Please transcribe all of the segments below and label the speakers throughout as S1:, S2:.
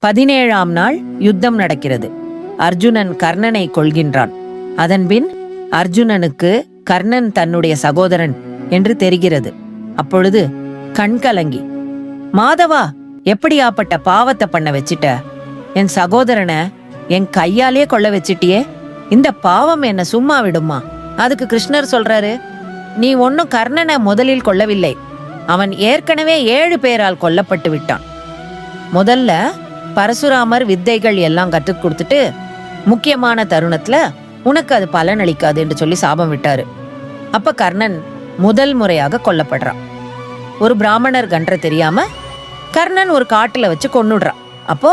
S1: 17ஆம் நாள் யுத்தம் நடக்கிறது. அர்ஜுனன் கர்ணனை கொல்கின்றான். அதன்பின் அர்ஜுனனுக்கு கர்ணன் தன்னுடைய சகோதரன் என்று தெரிகிறது. அப்பொழுது கண்கலங்கி, மாதவா, எப்படியாப்பட்ட பாவத்தை பண்ண வச்சிட்ட? என் சகோதரனை என் கையாலே கொல்ல வச்சிட்டியே, இந்த பாவம் என்ன சும்மா விடுமா? அதுக்கு கிருஷ்ணர் சொல்றாரு, நீ ஒன்னும் கர்ணனை முதலில் கொல்லவில்லை, அவன் ஏற்கனவே 7 பேரால் கொல்லப்பட்டு விட்டான். முதல்ல பரசுராமர் வித்தைகள் எல்லாம் கற்றுக் கொடுத்துட்டு முக்கியமான தருணத்துல உனக்கு அது பலனளிக்காது என்று சொல்லி சாபம் விட்டாரு. அப்ப கர்ணன் முதல் முறையாக கொல்லப்படுறான். ஒரு பிராமணர் கன்ற தெரியாம கர்ணன் ஒரு காட்டுல வச்சு கொன்னுடுறான். அப்போ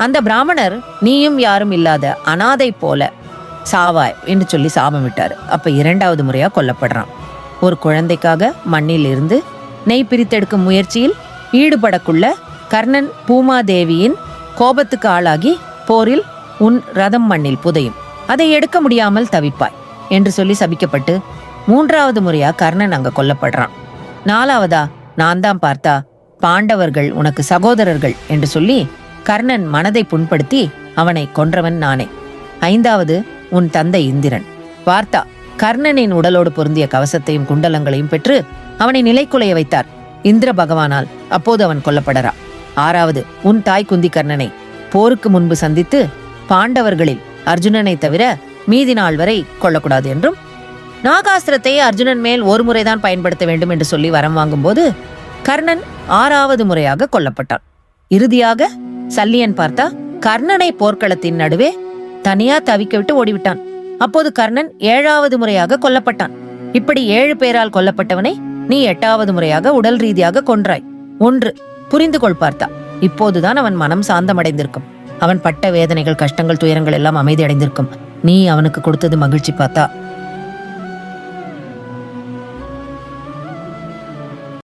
S1: அந்த பிராமணர் நீயும் யாரும் இல்லாத அனாதை போல சாவாய் என்று சொல்லி சாபம் விட்டாரு. அப்ப 2வது முறையா கொல்லப்படுறான். ஒரு குழந்தைக்காக மண்ணில் இருந்து நெய் பிரித்தெடுக்கும் முயற்சியில் ஈடுபடக்குள்ள கர்ணன் பூமாதேவியின் கோபத்துக்கு ஆளாகி போரில் உன் ரதம் மண்ணில் புதையும், அதை எடுக்க முடியாமல் தவிப்பாய் என்று சொல்லி சபிக்கப்பட்டு 3வது முறையா கர்ணன் அங்க கொல்லப்படுறான். 4வதா நான் தான் பார்த்தா பாண்டவர்கள் உனக்கு சகோதரர்கள் என்று சொல்லி கர்ணன் மனதை புண்படுத்தி அவனை கொன்றவன் நானே. 5வது உன் தந்தை இந்திரன் பார்த்தா கர்ணனின் உடலோடு பொருந்திய கவசத்தையும் குண்டலங்களையும் பெற்று அவனை நிலைக்குலைய வைத்தார் இந்திர பகவானால். அப்போது அவன் கொல்லப்படறான். 6வது உன் தாய் குந்தி கர்ணனை போருக்கு முன்பு சந்தித்து பாண்டவர்களில் அர்ஜுனனை தவிர மீதி நாள் வரை கொல்லக்கூடாது என்றும் நாகாஸ்திரத்தை அர்ஜுனன் மேல் ஒரு முறைதான் பயன்படுத்த வேண்டும் என்று சொல்லி வரம் வாங்கும்போது கர்ணன் 6வது முறையாக கொல்லப்பட்டான். இறுதியாக சல்லியன் பார்த்தா கர்ணனை போர்க்களத்தின் நடுவே தனியா தவிக்க விட்டு ஓடிவிட்டான். அப்போது கர்ணன் 7வது முறையாக கொல்லப்பட்டான். இப்படி 7 பேரால் கொல்லப்பட்டவனை நீ 8வது முறையாக உடல் ரீதியாக கொன்றாய். 1 புரிந்து கொள் பார்த்தா, இப்போதுதான் அவன் மனம் சாந்தமடைந்திருக்கும். அவன் பட்ட வேதனைகள், கஷ்டங்கள், துயரங்கள் எல்லாம் அமைதி அடைந்திருக்கும். நீ அவனுக்கு கொடுத்தது மகிழ்ச்சி பார்த்தா.